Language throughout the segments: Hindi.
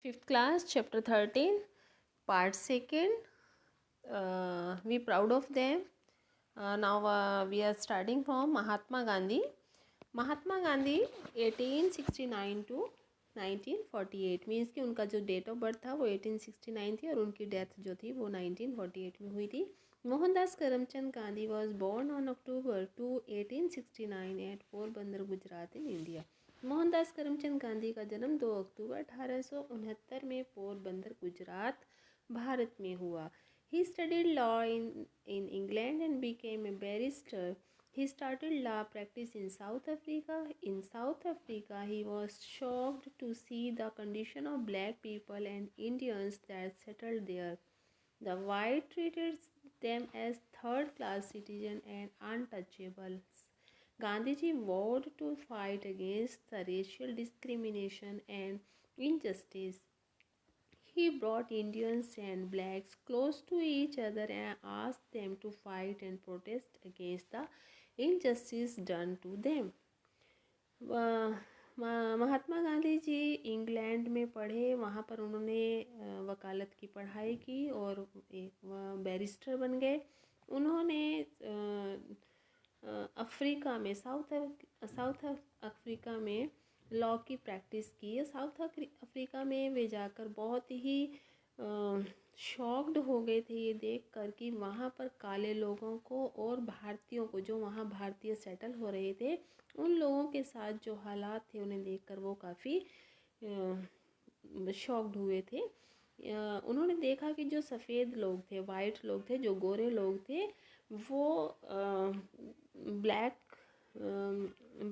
Fifth class, chapter 13, part 2nd. We proud of them. Now we are starting from Mahatma Gandhi. Mahatma Gandhi 1869 to 1948 means कि उनका जो डेट ऑफ बर्थ था वो 1869 थी और उनकी डेथ जो थी वो 1948 में हुई थी. Mohandas Karamchand Gandhi was born on October 2 1869 at Porbandar Gujarat in India. Mohandas Karamchand Gandhi का जन्म 2 अक्टूबर 1869 में पोरबंदर गुजरात भारत में हुआ. He studied law in England and became a barrister. He started law practice in South Africa. In South Africa, he was shocked to see the condition of black people and Indians that settled there. The white treated them as third-class citizens and untouchables. Gandhiji vowed to fight against the racial discrimination and injustice. He brought Indians and blacks close to each other and asked them to fight and protest against the injustice done to them. Mahatma Gandhi ji England में पढ़े. वहाँ पर उन्होंने वकालत की पढ़ाई की और एक बैरिस्टर बन गए. उन्होंने अफ्रीका में साउथ अफ्रीका में लॉ की प्रैक्टिस की. साउथ अफ्रीका में वे जाकर बहुत ही शॉक्ड हो गए थे ये देख कर कि वहाँ पर काले लोगों को और भारतीयों को, जो वहाँ भारतीय सेटल हो रहे थे, उन लोगों के साथ जो हालात थे उन्हें देखकर वो काफ़ी शॉक्ड हुए थे. उन्होंने देखा कि जो सफ़ेद लोग थे, वाइट लोग थे, जो गोरे लोग थे, वो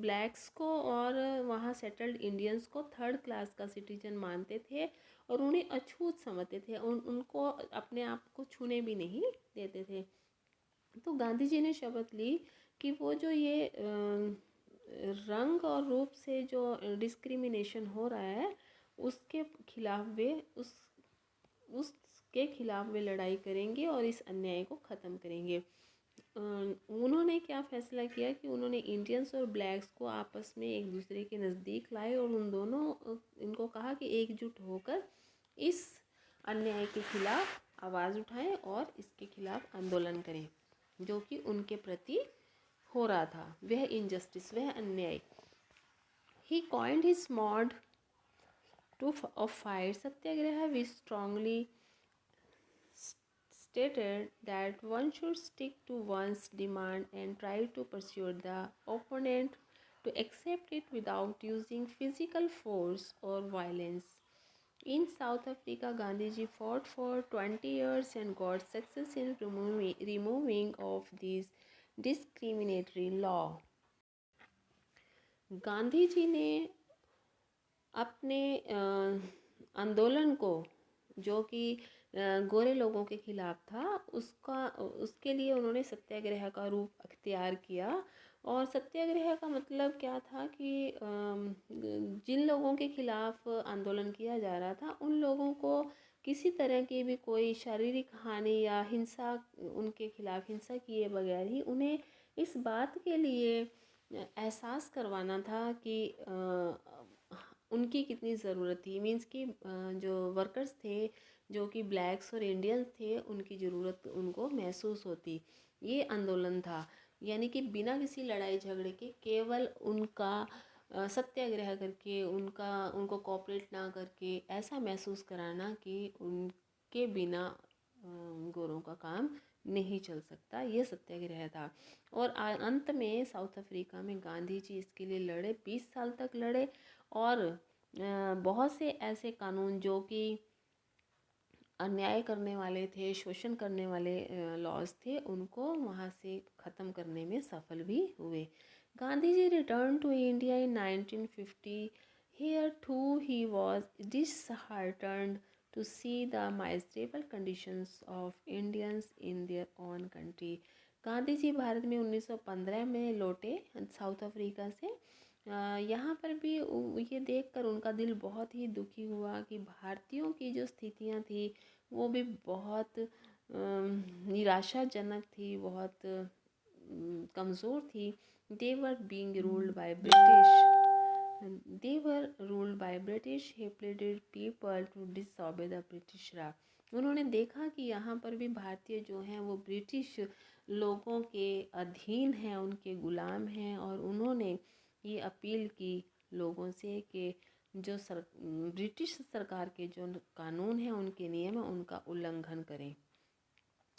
ब्लैक्स को और वहाँ सेटल्ड इंडियंस को थर्ड क्लास का सिटीजन मानते थे और उन्हें अछूत समझते थे. उनको अपने आप को छूने भी नहीं देते थे. तो गांधी जी ने शपथ ली कि वो जो ये रंग और रूप से जो डिस्क्रिमिनेशन हो रहा है उसके खिलाफ वे उसके खिलाफ वे लड़ाई करेंगे और इस अन्याय को ख़त्म करेंगे. उन्होंने क्या फ़ैसला किया कि उन्होंने इंडियंस और ब्लैक्स को आपस में एक दूसरे के नज़दीक लाए और उन दोनों इनको कहा कि एकजुट होकर इस अन्याय के खिलाफ आवाज़ उठाएं और इसके खिलाफ आंदोलन करें जो कि उनके प्रति हो रहा था, वह इनजस्टिस, वह अन्याय. He coined his mode to of fire Satyagraha which strongly stated that one should stick to one's demand and try to persuade the opponent to accept it without using physical force or violence. In South Africa, Gandhiji fought for 20 years and got success in removing of these discriminatory law. Gandhi ji ने अपने आंदोलन को, जो कि गोरे लोगों के खिलाफ था, उसके लिए उन्होंने सत्याग्रह का रूप अख्तियार किया. और सत्याग्रह का मतलब क्या था कि जिन लोगों के खिलाफ आंदोलन किया जा रहा था उन लोगों को किसी तरह की भी कोई शारीरिक हानि या हिंसा, उनके खिलाफ हिंसा किए बगैर ही उन्हें इस बात के लिए एहसास करवाना था कि उनकी कितनी ज़रूरत थी. मीन्स कि जो वर्कर्स थे, जो कि ब्लैक्स और इंडियंस थे, उनकी ज़रूरत उनको महसूस होती. ये आंदोलन था. यानी कि बिना किसी लड़ाई झगड़े के केवल उनका सत्याग्रह करके, उनको कोऑपरेट ना करके ऐसा महसूस कराना कि उनके बिना गोरों का काम नहीं चल सकता, ये सत्याग्रह था. और अंत में साउथ अफ्रीका में गांधी जी इसके लिए लड़े, 20 साल तक लड़े और बहुत से ऐसे कानून जो कि अन्याय करने वाले थे, शोषण करने वाले लॉज थे, उनको वहाँ से ख़त्म करने में सफल भी हुए. Gandhi ji return to India in 1950. Here too he was disheartened to see the miserable conditions of Indians in their own country. Gandhi ji Bharat में 1915 में लौटे साउथ अफ्रीका से. यहाँ पर भी ये देखकर उनका दिल बहुत ही दुखी हुआ कि भारतीयों की जो स्थितियाँ थी वो भी बहुत निराशाजनक थी, बहुत कमज़ोर थी. They were being ruled by British. They were ruled by British. He pleaded people to disobey the British rule. उन्होंने देखा कि यहाँ पर भी भारतीय जो हैं वो ब्रिटिश लोगों के अधीन हैं, उनके गुलाम हैं, और उन्होंने ये अपील की लोगों से कि जो ब्रिटिश सरकार के जो कानून हैं, उनके नियम हैं, उनका उल्लंघन करें।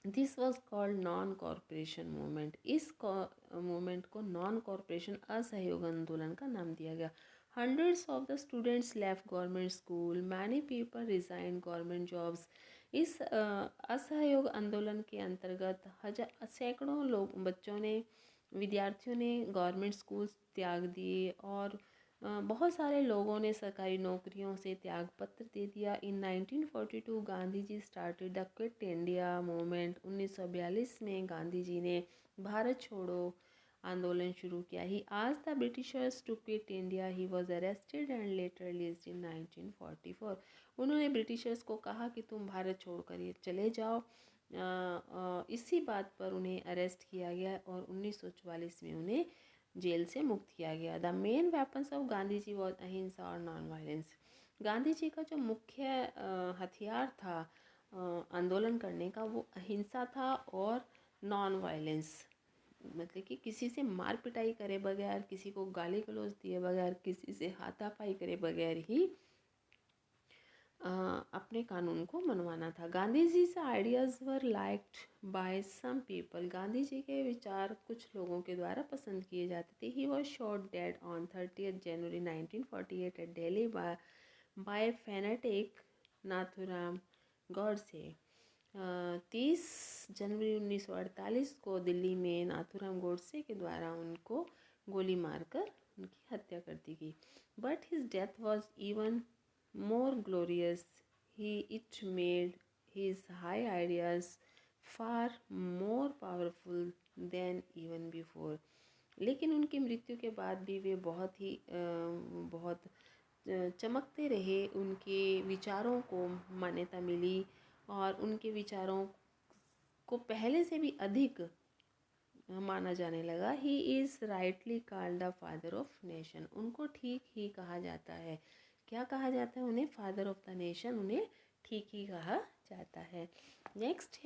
This was called non corporation movement. इस मूवमेंट को नॉन कॉरपोरेशन असहयोग आंदोलन का नाम दिया गया। Hundreds of the students left government school, many people resign government jobs. इस असहयोग आंदोलन के अंतर्गत सैकड़ों लोग बच्चों ने, विद्यार्थियों ने गवर्नमेंट स्कूल्स त्याग दिए, और बहुत सारे लोगों ने सरकारी नौकरियों से त्याग पत्र दे दिया। In 1942 Gandhi ji started the quit India movement. 1942 में गांधी जी ने भारत छोड़ो आंदोलन शुरू किया। ही आज the Britishers to quit India. He was arrested and later released in 1944। उन्होंने ब्रिटिशर्स को कहा कि तुम भारत छोड़कर ये चले जाओ। इसी बात पर उन्हें अरेस्ट किया गया और 1944 में उन्हें जेल से मुक्त किया गया। The main weapons of Gandhi ji was ahimsa और नॉन वायलेंस। गांधी जी का जो मुख्य हथियार था आंदोलन करने का, वो अहिंसा था और नॉन वायलेंस, मतलब कि किसी से मार पिटाई करे बगैर, किसी को गाली गलौज दिए बगैर, किसी से हाथापाई करे बगैर ही अपने कानून को मनवाना था। गांधी जी से ideas were liked by some people. Gandhi ji के विचार कुछ लोगों के द्वारा पसंद किए जाते थे। He was shot dead on 30 January 1948 at Delhi by fanatic Nathuram Godse. 30 जनवरी 1948 को दिल्ली में नाथूराम गोडसे के द्वारा उनको गोली मारकर उनकी हत्या कर दी गई। But his death was even more glorious. It made his high ideas far more powerful than even before. लेकिन उनकी मृत्यु के बाद भी वे बहुत चमकते रहे। उनके विचारों को मान्यता मिली और उनके विचारों को पहले से भी अधिक माना जाने लगा। He is rightly called the father of nation. उनको ठीक ही कहा जाता है। क्या कहा जाता है उन्हें? Father of the nation. उन्हें ठीक ही कहा जाता है। नेक्स्ट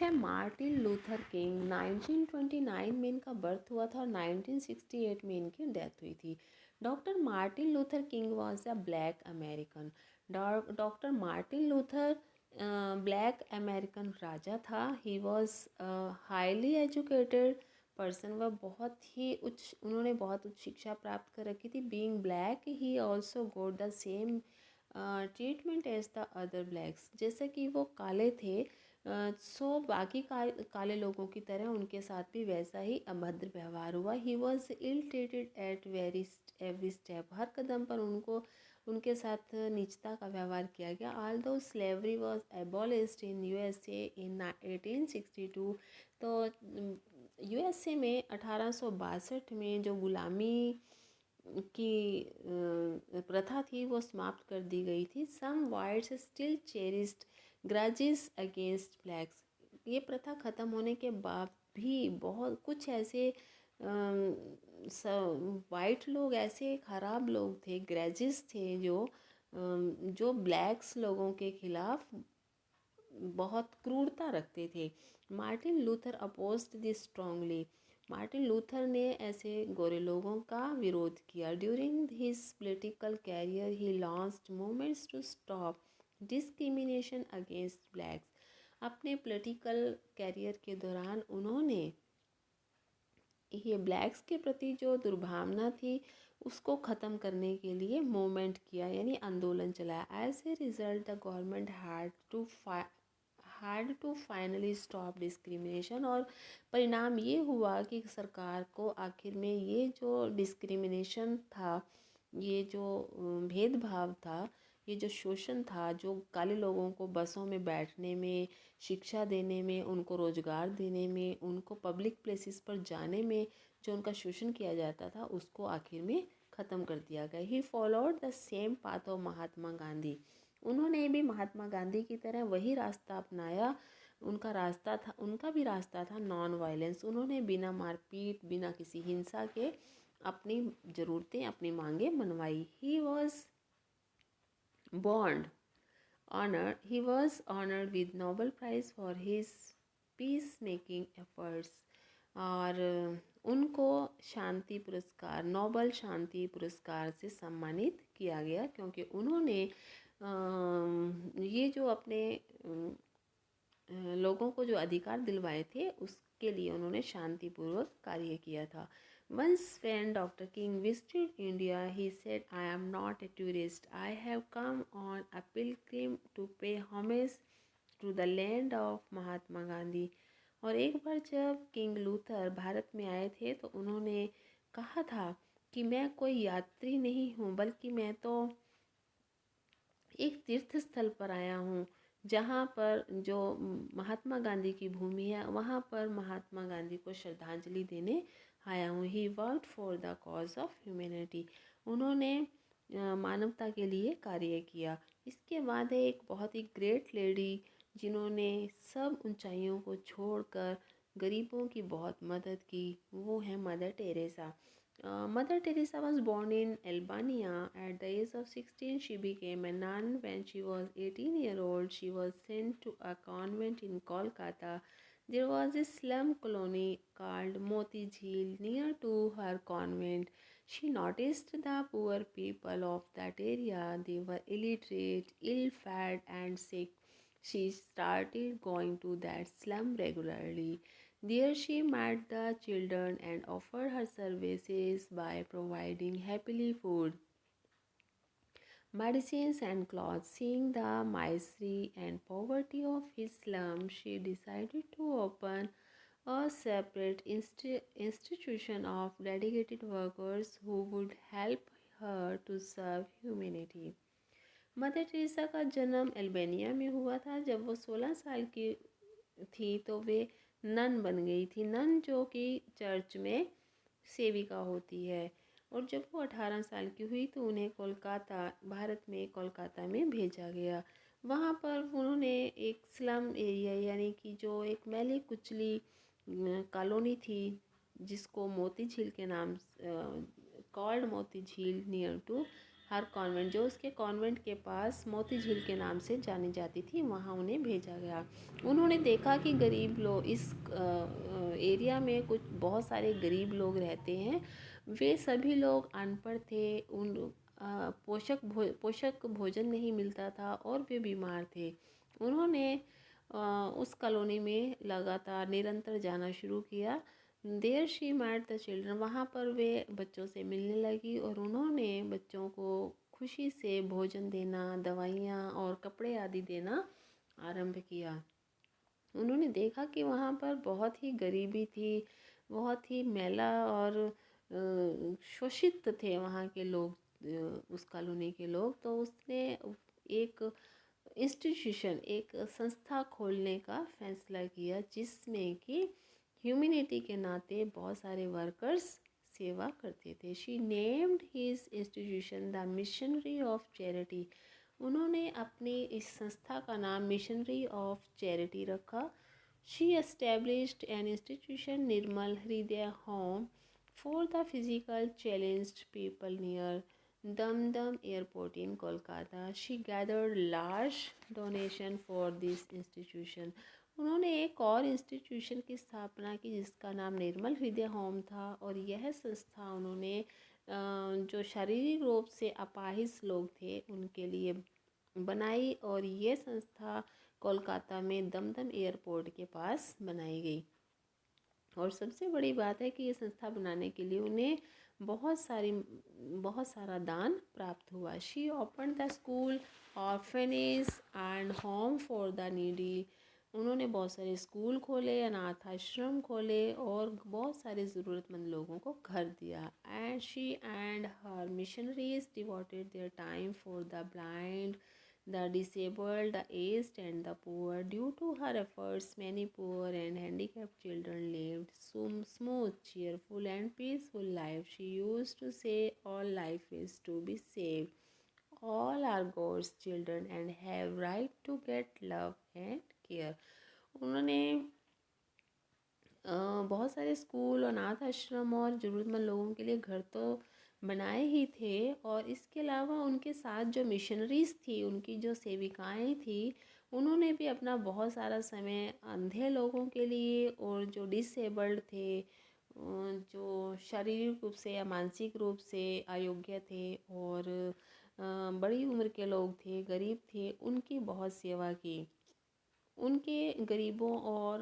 है मार्टिन लूथर किंग। 1929 में इनका बर्थ हुआ था और 1968 में इनकी डेथ हुई थी। Doctor Martin Luther King was a black American. Doctor Martin Luther black American राजा था। He was highly educated person. वह उन्होंने बहुत उच्च शिक्षा प्राप्त कर रखी थी। Being black he also got the same treatment as the other blacks. जैसे कि वो काले थे, सो बाकी काले लोगों की तरह उनके साथ भी वैसा ही अभद्र व्यवहार हुआ। He was ill treated at every step. हर कदम पर उनके साथ नीचता का व्यवहार किया गया। Although slavery was abolished in USA in 1862। तो यूएसए में 1862 में जो गुलामी की प्रथा थी वो समाप्त कर दी गई थी। Some whites still cherished grudges against blacks. ये प्रथा ख़त्म होने के बाद भी बहुत कुछ ऐसे वाइट लोग, ऐसे ख़राब लोग थे, ग्रजेस थे जो ब्लैक्स लोगों के खिलाफ बहुत क्रूरता रखते थे। Martin Luther opposed this strongly. Martin Luther ने ऐसे गोरे लोगों का विरोध किया। During his political career he launched movements to stop discrimination against blacks. अपने पॉलिटिकल कैरियर के दौरान उन्होंने ये ब्लैक्स के प्रति जो दुर्भावना थी उसको ख़त्म करने के लिए मूवमेंट किया, यानी आंदोलन चलाया। As a result the government had to finally stop discrimination. और परिणाम ये हुआ कि सरकार को आखिर में ये जो डिस्क्रिमिनेशन था, ये जो भेदभाव था, ये जो शोषण था, जो काले लोगों को बसों में बैठने में, शिक्षा देने में, उनको रोज़गार देने में, उनको पब्लिक प्लेसेस पर जाने में जो उनका शोषण किया जाता था, उसको आखिर में ख़त्म कर दिया गया। He followed the same path of Mahatma Gandhi. उन्होंने भी महात्मा गांधी की तरह वही रास्ता अपनाया उनका भी रास्ता था नॉन वायलेंस। उन्होंने बिना मारपीट, बिना किसी हिंसा के अपनी ज़रूरतें, अपनी मांगें मनवाई। Bond he was honored with Nobel Prize for his peace making efforts। और उनको शांति पुरस्कार, नोबल शांति पुरस्कार से सम्मानित किया गया, क्योंकि उन्होंने ये जो अपने लोगों को जो अधिकार दिलवाए थे उसके लिए उन्होंने शांतिपूर्वक कार्य किया था। Once when Dr. King visited India, he said, "I am not a tourist. I have come on a pilgrim to pay homage to the land of Mahatma Gandhi. और एक बार जब किंग लूथर भारत में आए थे तो उन्होंने कहा था कि मैं कोई यात्री नहीं हूँ, बल्कि मैं तो एक तीर्थ स्थल पर आया हूँ, जहाँ पर जो महात्मा गांधी की भूमि है, वहाँ पर महात्मा गांधी को श्रद्धांजलि देने आया हूँ। He worked for the cause of humanity. उन्होंने मानवता के लिए कार्य किया। इसके बाद है एक बहुत ही ग्रेट लेडी जिन्होंने सब ऊंचाइयों को छोड़कर गरीबों की बहुत मदद की, वो है mother Teresa. Mother Teresa was born in Albania. At the age of 16, she became a nun. When she was 18 years old, she was sent to a convent in Kolkata. There was a slum colony called Moti Jheel near to her convent. She noticed the poor people of that area. They were illiterate, ill-fed, and sick. She started going to that slum regularly. There she met the children and offered her services by providing happily food, medicines and clothes. Seeing the misery and poverty of his slum, she decided to open a separate institution of dedicated workers who would help her to serve humanity। Mother Teresa का जन्म अल्बानिया में हुआ था। जब वो 16 साल की थी तो वे नन बन गई थी। नन जो कि चर्च में सेविका होती है। और जब वो 18 साल की हुई तो उन्हें कोलकाता, भारत में कोलकाता में भेजा गया। वहाँ पर उन्होंने एक स्लम एरिया, यानी कि जो एक मैली कुचली कॉलोनी थी, जिसको मोती झील के नाम कॉल्ड मोती झील नियर टू हर कॉन्वेंट, जो उसके कॉन्वेंट के पास मोती झील के नाम से जानी जाती थी, वहाँ उन्हें भेजा गया। उन्होंने देखा कि गरीब लोग इस एरिया में कुछ बहुत सारे गरीब लोग रहते हैं। वे सभी लोग अनपढ़ थे, उन पोषक भोजन नहीं मिलता था और वे बीमार थे। उन्होंने उस कॉलोनी में लगातार निरंतर जाना शुरू किया। There she met the children, वहाँ पर वे बच्चों से मिलने लगी और उन्होंने बच्चों को खुशी से भोजन देना, दवाइयाँ और कपड़े आदि देना आरंभ किया। उन्होंने देखा कि वहाँ पर बहुत ही गरीबी थी, बहुत ही मैला और शोषित थे वहाँ के लोग, उस कॉलोनी के लोग। तो उसने एक इंस्टीट्यूशन, एक संस्था खोलने का फैसला किया, जिसमें कि ह्यूमैनिटी के नाते बहुत सारे वर्कर्स सेवा करते थे। She named his institution the missionary of charity. उन्होंने अपनी इस संस्था का नाम मिशनरी ऑफ चैरिटी रखा। शी एस्टेब्लिश्ड एन इंस्टीट्यूशन निर्मल हृदय home for the physical challenged people near Dum Airport in Kolkata. She gathered large donation for this institution. उन्होंने एक और इंस्टीट्यूशन की स्थापना की जिसका नाम निर्मल हृदय होम था। और यह संस्था उन्होंने जो शारीरिक रूप से अपाहिज लोग थे उनके लिए बनाई। और ये संस्था कोलकाता में दमदम एयरपोर्ट के पास बनाई गई। और सबसे बड़ी बात है कि ये संस्था बनाने के लिए उन्हें बहुत सारा दान प्राप्त हुआ। She open the school, orphanage and home for the needy. उन्होंने बहुत सारे स्कूल खोले, अनाथ आश्रम खोले और बहुत सारे ज़रूरतमंद लोगों को घर दिया। And she and her missionaries devoted their time for the blind, the disabled, the aged and the poor. Due to her efforts, many poor and handicapped children lived smooth, cheerful and peaceful life. She used to say, all life is to be saved. All are God's children and have right to get love and care. उन्होंने बहुत सारे स्कूल, अनाथ आश्रम और ज़रूरतमंद लोगों के लिए घर तो बनाए ही थे, और इसके अलावा उनके साथ जो मिशनरीज़ थी, उनकी जो सेविकाएं थी, उन्होंने भी अपना बहुत सारा समय अंधे लोगों के लिए और जो डिसेबल्ड थे, जो शारीरिक रूप से या मानसिक रूप से अयोग्य थे, और बड़ी उम्र के लोग थे, गरीब थे, उनकी बहुत सेवा की। उनके गरीबों और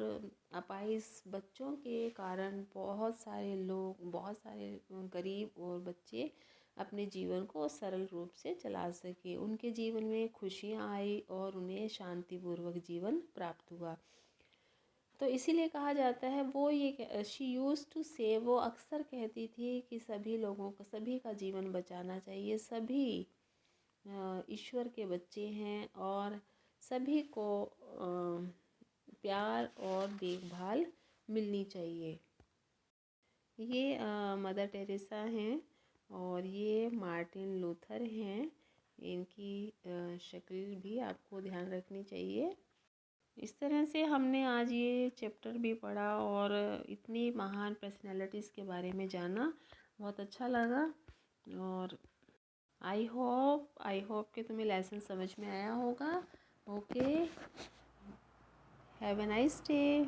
अपाहिज बच्चों के कारण बहुत सारे गरीब और बच्चे अपने जीवन को सरल रूप से चला सके, उनके जीवन में खुशियाँ आई और उन्हें शांतिपूर्वक जीवन प्राप्त हुआ। तो इसीलिए कहा जाता है, वो ये शी यूज़ टू से, वो अक्सर कहती थी कि सभी लोगों को, सभी का जीवन बचाना चाहिए, सभी ईश्वर के बच्चे हैं, और सभी को प्यार और देखभाल मिलनी चाहिए। ये मदर टेरेसा हैं, और ये मार्टिन लूथर हैं। इनकी शक्ल भी आपको ध्यान रखनी चाहिए। इस तरह से हमने आज ये चैप्टर भी पढ़ा और इतनी महान पर्सनैलिटीज़ के बारे में जाना, बहुत अच्छा लगा। और आई होप कि तुम्हें लेसन समझ में आया होगा। Okay, have a nice day.